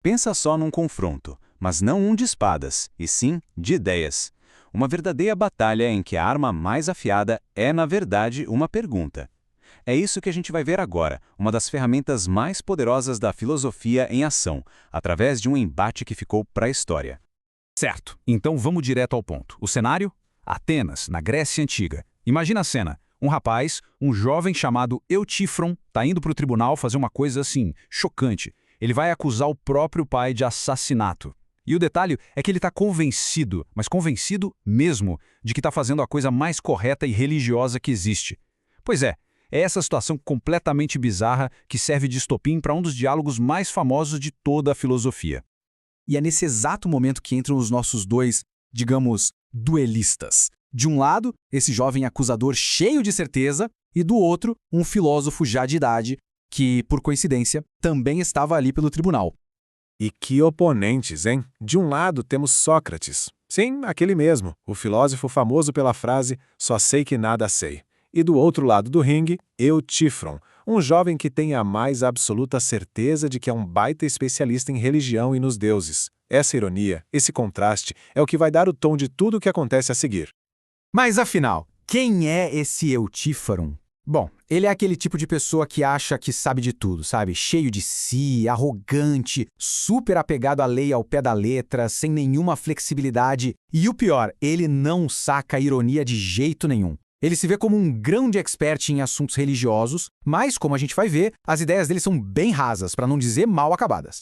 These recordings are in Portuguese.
Pensa só num confronto, mas não um de espadas, e sim de ideias. Uma verdadeira batalha em que a arma mais afiada é, na verdade, uma pergunta. É isso que a gente vai ver agora, uma das ferramentas mais poderosas da filosofia em ação, através de um embate que ficou para a história. Certo, então vamos direto ao ponto. O cenário? Atenas, na Grécia Antiga. Imagina a cena. Um rapaz, um jovem chamado Eutífron, está indo para o tribunal fazer uma coisa assim, chocante. Ele vai acusar o próprio pai de assassinato. E o detalhe é que ele está convencido, mas convencido mesmo, de que está fazendo a coisa mais correta e religiosa que existe. Pois é essa situação completamente bizarra que serve de estopim para um dos diálogos mais famosos de toda a filosofia. E é nesse exato momento que entram os nossos dois, digamos, duelistas. De um lado, esse jovem acusador cheio de certeza, e do outro, um filósofo já de idade, que, por coincidência, também estava ali pelo tribunal. E que oponentes, hein? De um lado temos Sócrates. Sim, aquele mesmo, o filósofo famoso pela frase "só sei que nada sei". E do outro lado do ringue, Eutífron, um jovem que tem a mais absoluta certeza de que é um baita especialista em religião e nos deuses. Essa ironia, esse contraste, é o que vai dar o tom de tudo o que acontece a seguir. Mas afinal, quem é esse Eutífron? Bom, ele é aquele tipo de pessoa que acha que sabe de tudo, sabe? Cheio de si, arrogante, super apegado à lei ao pé da letra, sem nenhuma flexibilidade. E o pior, ele não saca a ironia de jeito nenhum. Ele se vê como um grande expert em assuntos religiosos, mas, como a gente vai ver, as ideias dele são bem rasas, para não dizer mal acabadas.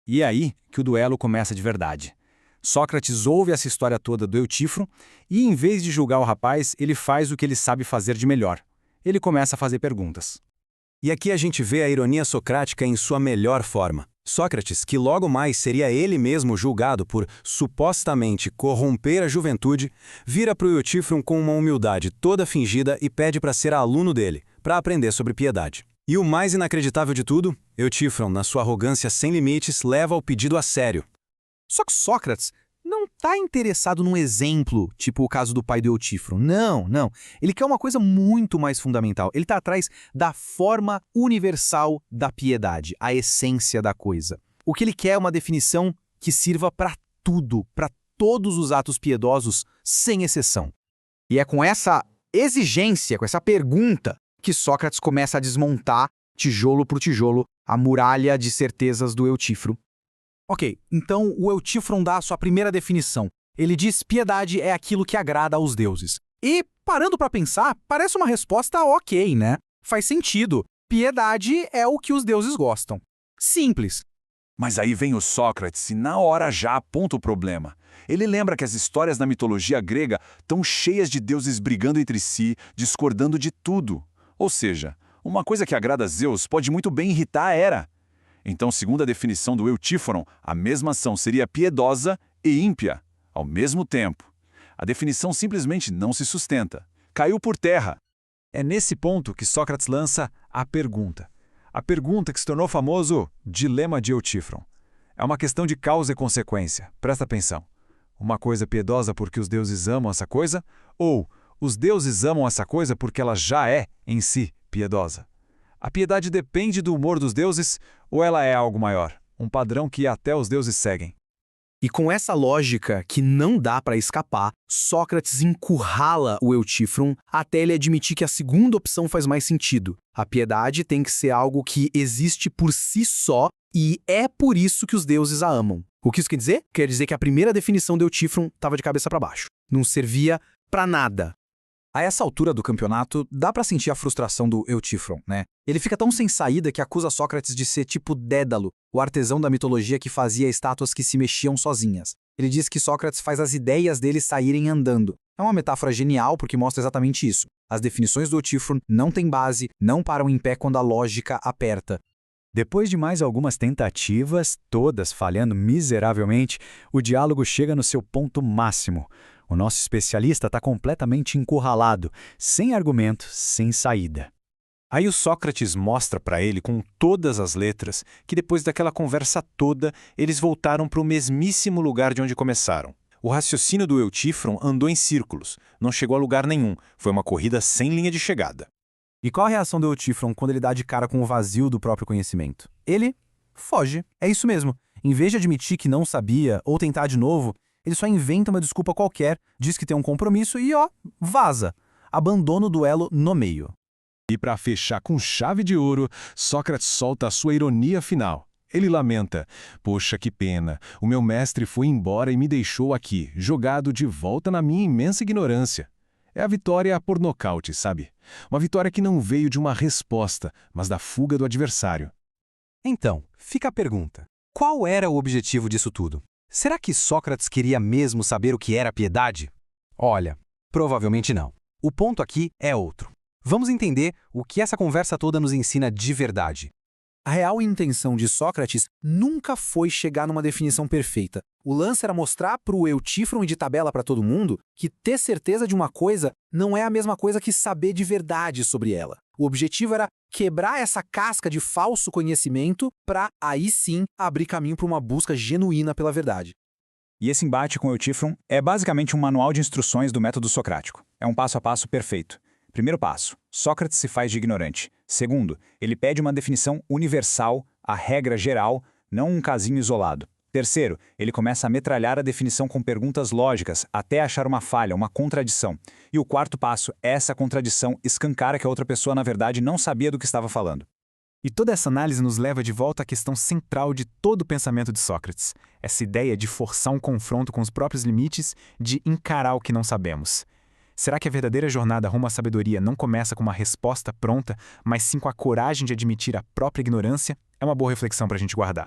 E é aí que o duelo começa de verdade. Sócrates ouve essa história toda do Eutífron e, em vez de julgar o rapaz, ele faz o que ele sabe fazer de melhor. Ele começa a fazer perguntas. E aqui a gente vê a ironia socrática em sua melhor forma. Sócrates, que logo mais seria ele mesmo julgado por, supostamente, corromper a juventude, vira para o Eutífron com uma humildade toda fingida e pede para ser aluno dele, para aprender sobre piedade. E o mais inacreditável de tudo, Eutífron, na sua arrogância sem limites, leva o pedido a sério. Só que Sócrates não está interessado num exemplo, tipo o caso do pai do Eutífron. Não, não. Ele quer uma coisa muito mais fundamental. Ele está atrás da forma universal da piedade, a essência da coisa. O que ele quer é uma definição que sirva para tudo, para todos os atos piedosos, sem exceção. E é com essa exigência, com essa pergunta, que Sócrates começa a desmontar, tijolo por tijolo, a muralha de certezas do Eutífron. Ok, então o Eutífron dá a sua primeira definição. Ele diz piedade é aquilo que agrada aos deuses. E, parando para pensar, parece uma resposta ok, né? Faz sentido. Piedade é o que os deuses gostam. Simples. Mas aí vem o Sócrates e na hora já aponta o problema. Ele lembra que as histórias da mitologia grega estão cheias de deuses brigando entre si, discordando de tudo. Ou seja, uma coisa que agrada a Zeus pode muito bem irritar a Hera. Então, segundo a definição do Eutífron, a mesma ação seria piedosa e ímpia, ao mesmo tempo. A definição simplesmente não se sustenta. Caiu por terra. É nesse ponto que Sócrates lança a pergunta. A pergunta que se tornou famoso dilema de Eutífron. É uma questão de causa e consequência. Presta atenção. Uma coisa piedosa porque os deuses amam essa coisa? Ou os deuses amam essa coisa porque ela já é, em si, piedosa? A piedade depende do humor dos deuses ou ela é algo maior? Um padrão que até os deuses seguem. E com essa lógica que não dá para escapar, Sócrates encurrala o Eutífron até ele admitir que a segunda opção faz mais sentido. A piedade tem que ser algo que existe por si só e é por isso que os deuses a amam. O que isso quer dizer? Quer dizer que a primeira definição do Eutífron estava de cabeça para baixo. Não servia para nada. A essa altura do campeonato, dá pra sentir a frustração do Eutífron, né? Ele fica tão sem saída que acusa Sócrates de ser tipo Dédalo, o artesão da mitologia que fazia estátuas que se mexiam sozinhas. Ele diz que Sócrates faz as ideias dele saírem andando. É uma metáfora genial porque mostra exatamente isso. As definições do Eutífron não têm base, não param em pé quando a lógica aperta. Depois de mais algumas tentativas, todas falhando miseravelmente, o diálogo chega no seu ponto máximo. O nosso especialista está completamente encurralado, sem argumento, sem saída. Aí o Sócrates mostra para ele com todas as letras que depois daquela conversa toda, eles voltaram para o mesmíssimo lugar de onde começaram. O raciocínio do Eutífron andou em círculos, não chegou a lugar nenhum, foi uma corrida sem linha de chegada. E qual a reação do Eutífron quando ele dá de cara com o vazio do próprio conhecimento? Ele foge. É isso mesmo. Em vez de admitir que não sabia ou tentar de novo, ele só inventa uma desculpa qualquer, diz que tem um compromisso e, vaza. Abandona o duelo no meio. E para fechar com chave de ouro, Sócrates solta a sua ironia final. Ele lamenta: "Poxa, que pena, o meu mestre foi embora e me deixou aqui, jogado de volta na minha imensa ignorância." É a vitória por nocaute, sabe? Uma vitória que não veio de uma resposta, mas da fuga do adversário. Então, fica a pergunta. Qual era o objetivo disso tudo? Será que Sócrates queria mesmo saber o que era piedade? Olha, provavelmente não. O ponto aqui é outro. Vamos entender o que essa conversa toda nos ensina de verdade. A real intenção de Sócrates nunca foi chegar numa definição perfeita. O lance era mostrar para o Eutífron e de tabela para todo mundo que ter certeza de uma coisa não é a mesma coisa que saber de verdade sobre ela. O objetivo era quebrar essa casca de falso conhecimento para, aí sim, abrir caminho para uma busca genuína pela verdade. E esse embate com Eutífron é basicamente um manual de instruções do método socrático. É um passo a passo perfeito. Primeiro passo, Sócrates se faz de ignorante. Segundo, ele pede uma definição universal, a regra geral, não um casinho isolado. Terceiro, ele começa a metralhar a definição com perguntas lógicas, até achar uma falha, uma contradição. E o quarto passo, essa contradição escancara que a outra pessoa, na verdade, não sabia do que estava falando. E toda essa análise nos leva de volta à questão central de todo o pensamento de Sócrates, essa ideia de forçar um confronto com os próprios limites, de encarar o que não sabemos. Será que a verdadeira jornada rumo à sabedoria não começa com uma resposta pronta, mas sim com a coragem de admitir a própria ignorância? É uma boa reflexão para a gente guardar.